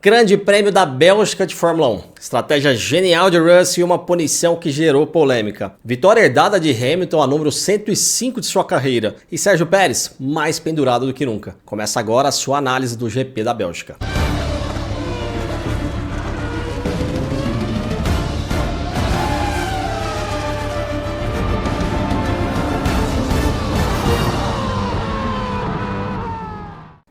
Grande Prêmio da Bélgica de Fórmula 1. Estratégia genial de Russell e uma punição que gerou polêmica. Vitória herdada de Hamilton, a número 105 de sua carreira. E Sérgio Pérez, mais pendurado do que nunca. Começa agora a sua análise do GP da Bélgica.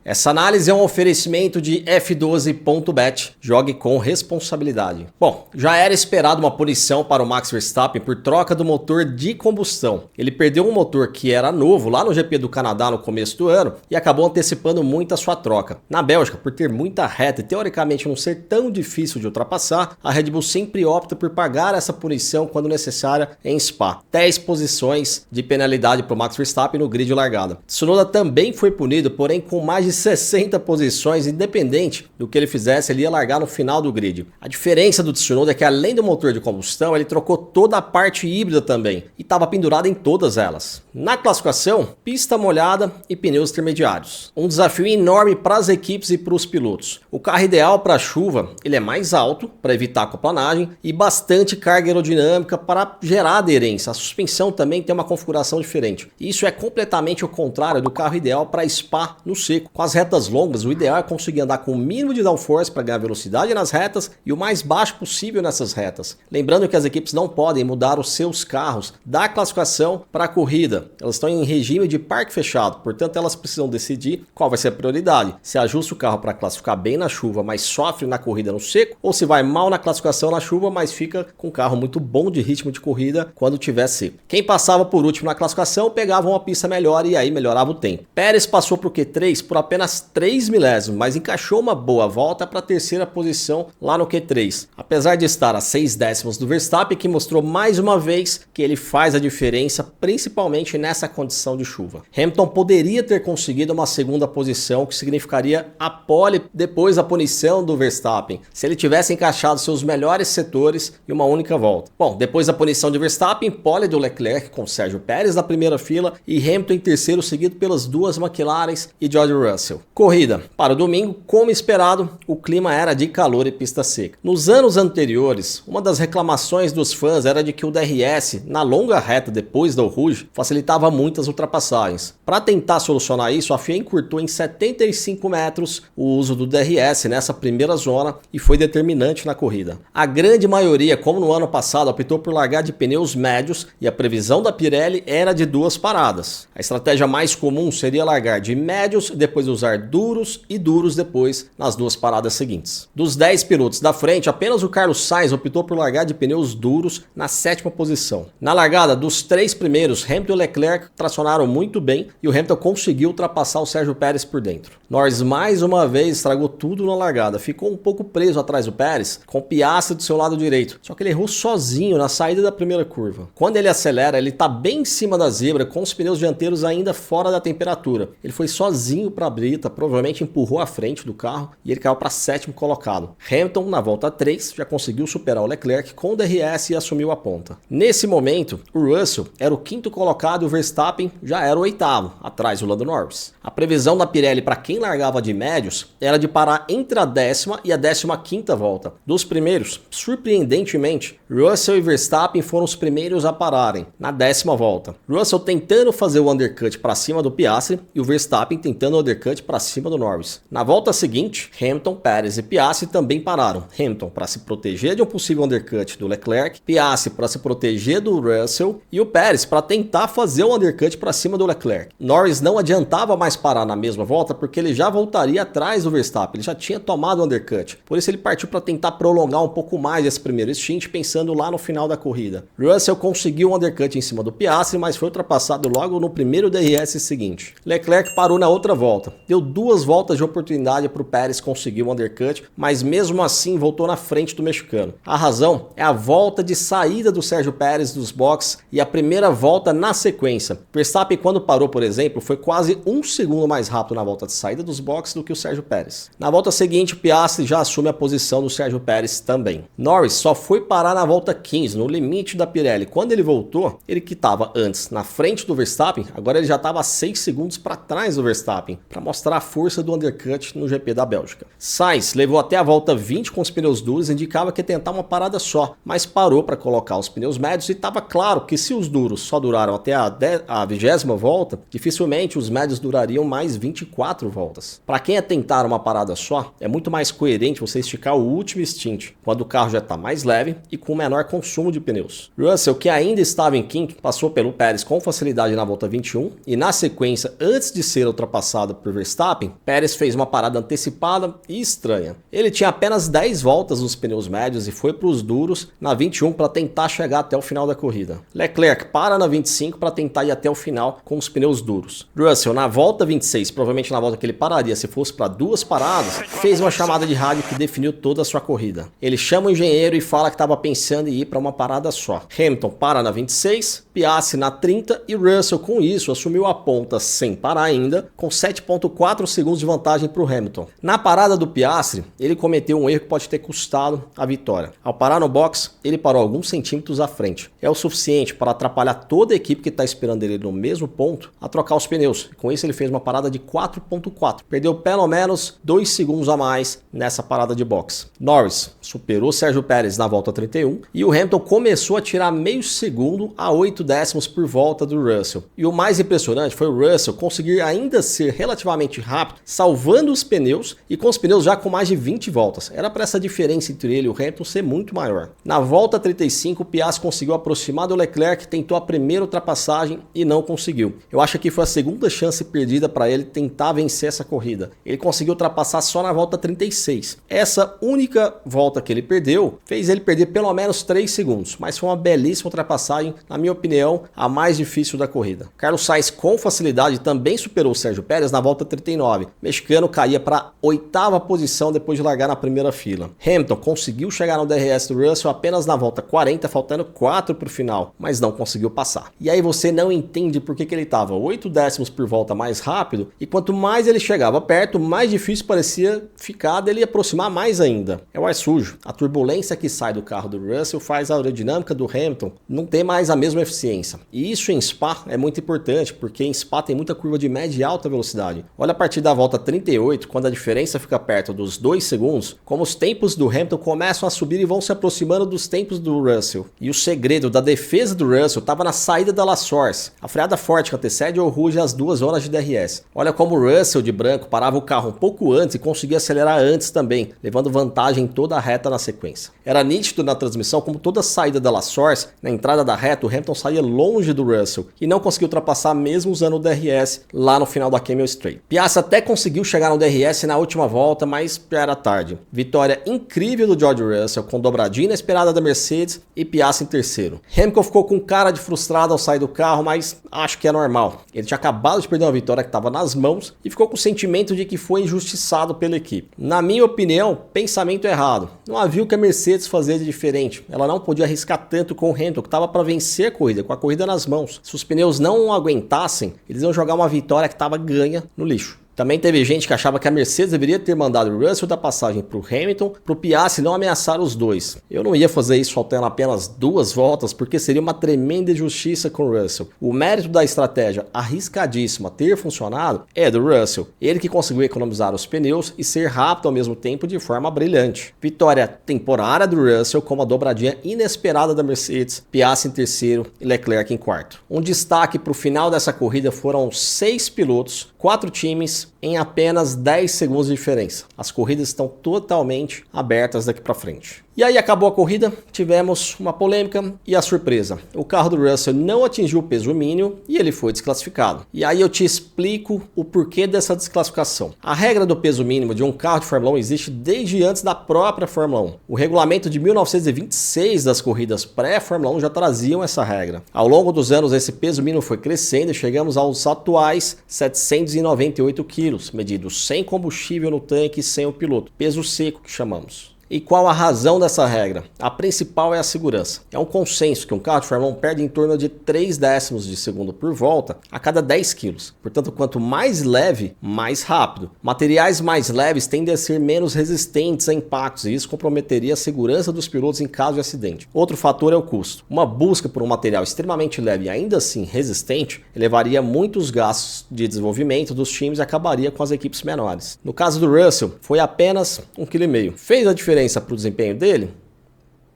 Essa análise é um oferecimento de F12.bet. Jogue com responsabilidade. Bom, já era esperado uma punição para o Max Verstappen por troca do motor de combustão. Ele perdeu um motor que era novo lá no GP do Canadá no começo do ano e acabou antecipando muito a sua troca. Na Bélgica, por ter muita reta e teoricamente não ser tão difícil de ultrapassar, a Red Bull sempre opta por pagar essa punição quando necessária em Spa. 10 posições de penalidade para o Max Verstappen no grid de largada. Tsunoda também foi punido, porém com mais de 60 posições, independente do que ele fizesse, ele ia largar no final do grid. A diferença do Tsunoda é que além do motor de combustão, ele trocou toda a parte híbrida também e estava pendurado em todas elas. Na classificação, pista molhada e pneus intermediários. Um desafio enorme para as equipes e para os pilotos. O carro ideal para a chuva, ele é mais alto para evitar a aquaplanagem e bastante carga aerodinâmica para gerar aderência. A suspensão também tem uma configuração diferente. Isso é completamente o contrário do carro ideal para Spa no seco. Com as retas longas, o ideal é conseguir andar com o mínimo de downforce para ganhar velocidade nas retas e o mais baixo possível nessas retas. Lembrando que as equipes não podem mudar os seus carros da classificação para a corrida. Elas estão em regime de parque fechado, portanto elas precisam decidir qual vai ser a prioridade. Se ajusta o carro para classificar bem na chuva, mas sofre na corrida no seco, ou se vai mal na classificação na chuva, mas fica com um carro muito bom de ritmo de corrida quando tiver seco. Quem passava por último na classificação pegava uma pista melhor e aí melhorava o tempo. Pérez passou para o Q3 por apenas 3 milésimos, mas encaixou uma boa volta para a terceira posição lá no Q3. Apesar de estar a 6 décimos do Verstappen, que mostrou mais uma vez que ele faz a diferença, principalmente nessa condição de chuva. Hamilton poderia ter conseguido uma segunda posição, que significaria a pole depois da punição do Verstappen, se ele tivesse encaixado seus melhores setores em uma única volta. Bom, depois da punição de Verstappen, pole do Leclerc com Sérgio Pérez na primeira fila e Hamilton em terceiro, seguido pelas duas McLarens e George Russell. Corrida. Para o domingo, como esperado, o clima era de calor e pista seca. Nos anos anteriores, uma das reclamações dos fãs era de que o DRS, na longa reta depois da Eau Rouge, facilitava muitas ultrapassagens. Para tentar solucionar isso, a FIA encurtou em 75 metros o uso do DRS nessa primeira zona e foi determinante na corrida. A grande maioria, como no ano passado, optou por largar de pneus médios e a previsão da Pirelli era de 2 paradas. A estratégia mais comum seria largar de médios e depois usar duros e duros depois nas 2 paradas seguintes. Dos 10 pilotos da frente, apenas o Carlos Sainz optou por largar de pneus duros na 7ª posição. Na largada, dos 3 primeiros, Hamilton e Leclerc tracionaram muito bem e o Hamilton conseguiu ultrapassar o Sérgio Pérez por dentro. Norris mais uma vez estragou tudo na largada, ficou um pouco preso atrás do Pérez, com o Piastri do seu lado direito, só que ele errou sozinho na saída da primeira curva. Quando ele acelera, ele está bem em cima da zebra, com os pneus dianteiros ainda fora da temperatura. Ele foi sozinho para a brita, provavelmente empurrou a frente do carro e ele caiu para 7º colocado. Hamilton, na volta 3, já conseguiu superar o Leclerc com o DRS e assumiu a ponta. Nesse momento, o Russell era o 5º colocado e o Verstappen já era o 8º, atrás do Lando Norris. A previsão da Pirelli para quem largava de médios era de parar entre a 10ª e a 15ª volta. Dos primeiros, surpreendentemente, Russell e Verstappen foram os primeiros a pararem, na 10ª volta. Russell tentando fazer o undercut para cima do Piastri e o Verstappen tentando o undercut para cima do Norris. Na volta seguinte, Hamilton, Pérez e Piastri também pararam. Hamilton para se proteger de um possível undercut do Leclerc, Piastri para se proteger do Russell e o Pérez para tentar fazer o undercut para cima do Leclerc. Norris não adiantava mais parar na mesma volta porque ele já voltaria atrás do Verstappen, ele já tinha tomado o undercut. Por isso ele partiu para tentar prolongar um pouco mais esse primeiro stint, pensando lá no final da corrida. Russell conseguiu um undercut em cima do Piastri, mas foi ultrapassado logo no primeiro DRS seguinte. Leclerc parou na outra volta. Deu 2 voltas de oportunidade para o Pérez conseguir o undercut, mas mesmo assim voltou na frente do mexicano. A razão é a volta de saída do Sérgio Pérez dos boxes e a primeira volta na sequência. Verstappen, quando parou, por exemplo, foi quase 1 segundo mais rápido na volta de saída dos boxes do que o Sérgio Pérez. Na volta seguinte, o Piastri já assume a posição do Sérgio Pérez também. Norris só foi parar na volta 15, no limite da Pirelli. Quando ele voltou, ele que estava antes na frente do Verstappen, agora ele já estava 6 segundos para trás do Verstappen, para mostrar mostrar a força do undercut no GP da Bélgica. Sainz levou até a volta 20 com os pneus duros e indicava que ia tentar uma parada só, mas parou para colocar os pneus médios e estava claro que se os duros só duraram até a 20ª volta, dificilmente os médios durariam mais 24 voltas. Para quem é tentar uma parada só, é muito mais coerente você esticar o último stint, quando o carro já está mais leve e com menor consumo de pneus. Russell, que ainda estava em quinto, passou pelo Pérez com facilidade na volta 21 e na sequência, antes de ser ultrapassado por Verstappen, Pérez fez uma parada antecipada e estranha. Ele tinha apenas 10 voltas nos pneus médios e foi para os duros na 21 para tentar chegar até o final da corrida. Leclerc para na 25 para tentar ir até o final com os pneus duros. Russell, na volta 26, provavelmente na volta que ele pararia se fosse para 2 paradas, fez uma chamada de rádio que definiu toda a sua corrida. Ele chama o engenheiro e fala que estava pensando em ir para uma parada só. Hamilton para na 26, Piastri na 30 e Russell com isso assumiu a ponta sem parar ainda, com 7,4 segundos de vantagem para o Hamilton. Na parada do Piastri, ele cometeu um erro que pode ter custado a vitória. Ao parar no box, ele parou alguns centímetros à frente. É o suficiente para atrapalhar toda a equipe que está esperando ele no mesmo ponto a trocar os pneus. Com isso ele fez uma parada de 4,4. Perdeu pelo menos 2 segundos a mais nessa parada de box. Norris superou Sérgio Pérez na volta 31 e o Hamilton começou a tirar meio segundo a 8 décimos por volta do Russell. E o mais impressionante foi o Russell conseguir ainda ser relativamente rápido, salvando os pneus e com os pneus já com mais de 20 voltas. Era para essa diferença entre ele e o Hamilton ser muito maior. Na volta 35, o Piastri conseguiu aproximar do Leclerc, tentou a primeira ultrapassagem e não conseguiu. Eu acho que foi a segunda chance perdida para ele tentar vencer essa corrida. Ele conseguiu ultrapassar só na volta 36. Essa única volta que ele perdeu fez ele perder pelo menos 3 segundos, mas foi uma belíssima ultrapassagem, na minha opinião, a mais difícil da corrida. Carlos Sainz com facilidade também superou o Sérgio Pérez na volta 39. O mexicano caía para a 8ª posição depois de largar na primeira fila. Hamilton conseguiu chegar no DRS do Russell apenas na volta 40, faltando 4 para o final, mas não conseguiu passar. E aí você não entende por que ele estava 8 décimos por volta mais rápido e quanto mais ele chegava perto, mais difícil parecia ficar dele aproximar mais ainda. É o ar sujo. A turbulência que sai do carro do Russell faz a aerodinâmica do Hamilton não ter mais a mesma eficiência. E isso em Spa é muito importante, porque em Spa tem muita curva de média e alta velocidade. Olha a partir da volta 38, quando a diferença fica perto dos 2 segundos, como os tempos do Hamilton começam a subir e vão se aproximando dos tempos do Russell. E o segredo da defesa do Russell estava na saída da La Source, a freada forte que antecede o Rouge às 2 zonas de DRS. Olha como o Russell de branco parava o carro um pouco antes e conseguia acelerar antes também, levando vantagem em toda a reta na sequência. Era nítido na transmissão como toda a saída da La Source, na entrada da reta, o Hamilton saía longe do Russell e não conseguiu ultrapassar mesmo usando o DRS lá no final da Camel Straight. Piastri até conseguiu chegar no DRS na última volta, mas já era tarde. Vitória incrível do George Russell, com dobradinha inesperada da Mercedes e Piastri em terceiro. Hamilton ficou com cara de frustrado ao sair do carro, mas acho que é normal. Ele tinha acabado de perder uma vitória que estava nas mãos e ficou com o sentimento de que foi injustiçado pela equipe. Na minha opinião, pensamento errado. Não havia o que a Mercedes fazer de diferente. Ela não podia arriscar tanto com o Hamilton, que estava para vencer a corrida, com a corrida nas mãos. Se os pneus não aguentassem, eles iam jogar uma vitória que estava ganha no lixo. Também teve gente que achava que a Mercedes deveria ter mandado o Russell da passagem para o Hamilton, para o Piastri não ameaçar os dois. Eu não ia fazer isso faltando apenas 2 voltas, porque seria uma tremenda injustiça com o Russell. O mérito da estratégia arriscadíssima ter funcionado é do Russell. Ele que conseguiu economizar os pneus e ser rápido ao mesmo tempo de forma brilhante. Vitória temporária do Russell com uma dobradinha inesperada da Mercedes, Piastri em terceiro e Leclerc em quarto. Um destaque para o final dessa corrida foram 6 pilotos, 4 times em apenas 10 segundos de diferença. As corridas estão totalmente abertas daqui para frente. E aí acabou a corrida, tivemos uma polêmica e a surpresa. O carro do Russell não atingiu o peso mínimo e ele foi desclassificado. E aí eu te explico o porquê dessa desclassificação. A regra do peso mínimo de um carro de Fórmula 1 existe desde antes da própria Fórmula 1. O regulamento de 1926 das corridas pré-Fórmula 1 já traziam essa regra. Ao longo dos anos esse peso mínimo foi crescendo e chegamos aos atuais 798 quilos, medidos sem combustível no tanque e sem o piloto. Peso seco que chamamos. E qual a razão dessa regra? A principal é a segurança. É um consenso que um carro de Fórmula 1 perde em torno de 3 décimos de segundo por volta a cada 10 quilos. Portanto, quanto mais leve, mais rápido. Materiais mais leves tendem a ser menos resistentes a impactos e isso comprometeria a segurança dos pilotos em caso de acidente. Outro fator é o custo. Uma busca por um material extremamente leve e ainda assim resistente elevaria muitos gastos de desenvolvimento dos times e acabaria com as equipes menores. No caso do Russell, foi apenas 1,5 kg. Fez a diferença para o desempenho dele?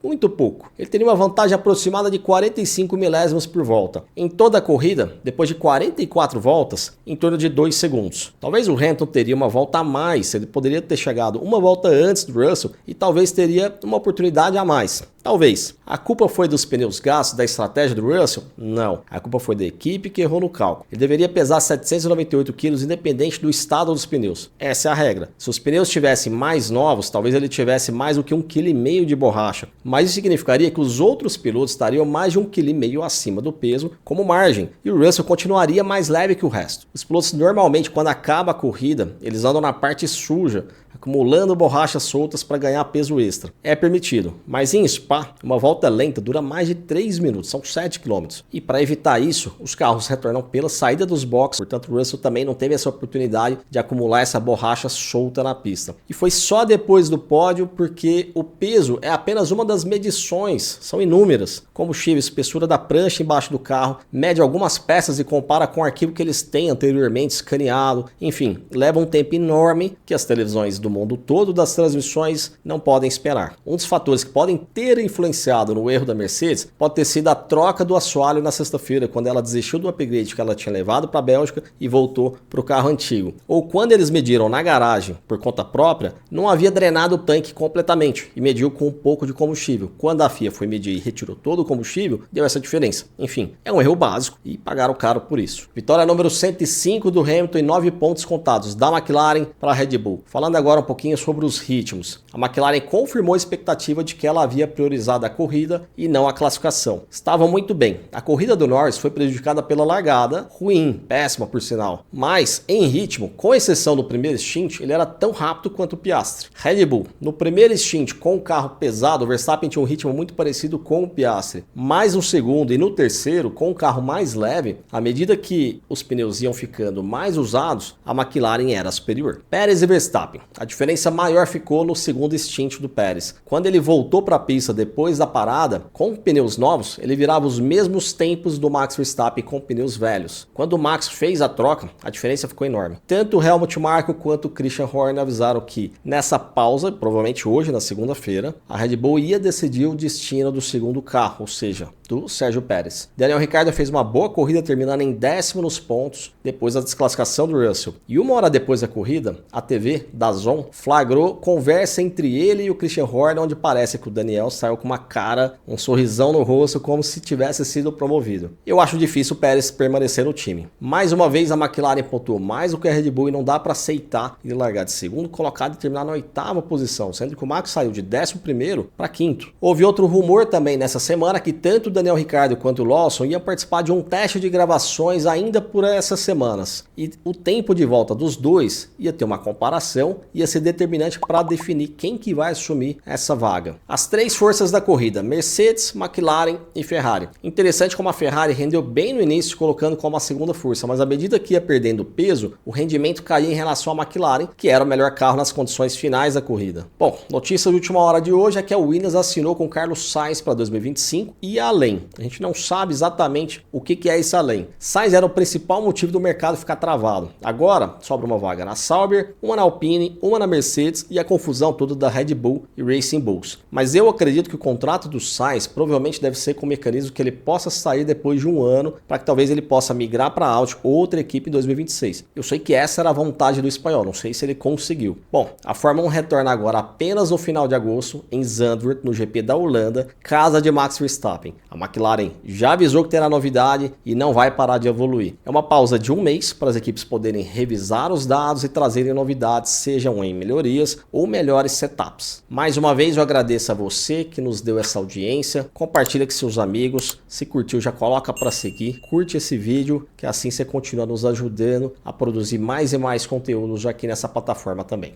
Muito pouco. Ele teria uma vantagem aproximada de 45 milésimos por volta. Em toda a corrida, depois de 44 voltas, em torno de 2 segundos. Talvez o Hamilton teria uma volta a mais, ele poderia ter chegado uma volta antes do Russell e talvez teria uma oportunidade a mais. Talvez. A culpa foi dos pneus gastos, da estratégia do Russell? Não. A culpa foi da equipe que errou no cálculo. Ele deveria pesar 798 kg independente do estado dos pneus. Essa é a regra. Se os pneus estivessem mais novos, talvez ele tivesse mais do que 1,5 kg de borracha. Mas isso significaria que os outros pilotos estariam mais de 1,5 kg acima do peso como margem. E o Russell continuaria mais leve que o resto. Os pilotos normalmente, quando acaba a corrida, eles andam na parte suja, acumulando borrachas soltas para ganhar peso extra. É permitido, mas em Spa, uma volta lenta dura mais de 3 minutos, são 7 km. E para evitar isso, os carros retornam pela saída dos boxes, portanto o Russell também não teve essa oportunidade de acumular essa borracha solta na pista. E foi só depois do pódio porque o peso é apenas uma das medições, são inúmeras. Combustível, espessura da prancha embaixo do carro, mede algumas peças e compara com o arquivo que eles têm anteriormente escaneado, enfim, leva um tempo enorme que as televisões do mundo todo das transmissões não podem esperar. Um dos fatores que podem ter influenciado no erro da Mercedes pode ter sido a troca do assoalho na sexta-feira, quando ela desistiu do upgrade que ela tinha levado para a Bélgica e voltou para o carro antigo. Ou quando eles mediram na garagem por conta própria, não havia drenado o tanque completamente e mediu com um pouco de combustível. Quando a FIA foi medir e retirou todo o combustível, deu essa diferença. Enfim, é um erro básico e pagaram caro por isso. Vitória número 105 do Hamilton e 9 pontos contados da McLaren para a Red Bull. Falando agora um pouquinho sobre os ritmos. A McLaren confirmou a expectativa de que ela havia priorizado a corrida e não a classificação. Estavam muito bem. A corrida do Norris foi prejudicada pela largada, ruim, péssima por sinal. Mas, em ritmo, com exceção do primeiro stint, ele era tão rápido quanto o Piastri. Red Bull, no primeiro stint com o carro pesado, o Verstappen tinha um ritmo muito parecido com o Piastri. Mas no segundo e no terceiro, com o carro mais leve, à medida que os pneus iam ficando mais usados, a McLaren era superior. Pérez e Verstappen. A diferença maior ficou no segundo stint do Pérez. Quando ele voltou para a pista depois da parada, com pneus novos, ele virava os mesmos tempos do Max Verstappen com pneus velhos. Quando o Max fez a troca, a diferença ficou enorme. Tanto o Helmut Marko quanto o Christian Horner avisaram que nessa pausa, provavelmente hoje na segunda-feira, a Red Bull ia decidir o destino do segundo carro, ou seja, do Sérgio Pérez. Daniel Ricciardo fez uma boa corrida, terminando em 10º nos pontos depois da desclassificação do Russell. E uma hora depois da corrida, a TV DAZN flagrou conversa entre ele e o Christian Horner, onde parece que o Daniel saiu com uma cara, um sorrisão no rosto, como se tivesse sido promovido. Eu acho difícil o Pérez permanecer no time. Mais uma vez a McLaren pontuou mais do que a Red Bull e não dá para aceitar ele largar de segundo colocado e terminar na 8ª posição, sendo que o Max saiu de 11º para 5º. Houve outro rumor também nessa semana que tanto o Daniel Ricciardo quanto o Lawson iam participar de um teste de gravações ainda por essas semanas. E o tempo de volta dos dois ia ter uma comparação, ia ser determinante para definir quem que vai assumir essa vaga. As três forças da corrida, Mercedes, McLaren e Ferrari. Interessante como a Ferrari rendeu bem no início, colocando como a segunda força, mas à medida que ia perdendo peso, o rendimento caía em relação à McLaren, que era o melhor carro nas condições finais da corrida. Bom, notícia de última hora de hoje é que a Williams assinou com Carlos Sainz para 2025 e além. A gente não sabe exatamente o que é esse além. Sainz era o principal motivo do mercado ficar travado. Agora, sobra uma vaga na Sauber, uma na Alpine, uma na Mercedes e a confusão toda da Red Bull e Racing Bulls. Mas eu acredito que o contrato do Sainz provavelmente deve ser com o mecanismo que ele possa sair depois de um ano, para que talvez ele possa migrar para a Audi ou outra equipe em 2026. Eu sei que essa era a vontade do espanhol, não sei se ele conseguiu. Bom, a Fórmula 1 retorna agora apenas no final de agosto, em Zandvoort, no GP da Holanda, casa de Max Verstappen. A McLaren já avisou que terá novidade e não vai parar de evoluir. É uma pausa de um mês para as equipes poderem revisar os dados e trazerem novidades, sejam em melhorias ou melhores setups. Mais uma vez eu agradeço a você que nos deu essa audiência, compartilha com seus amigos, se curtiu já coloca para seguir, curte esse vídeo que assim você continua nos ajudando a produzir mais e mais conteúdos aqui nessa plataforma também.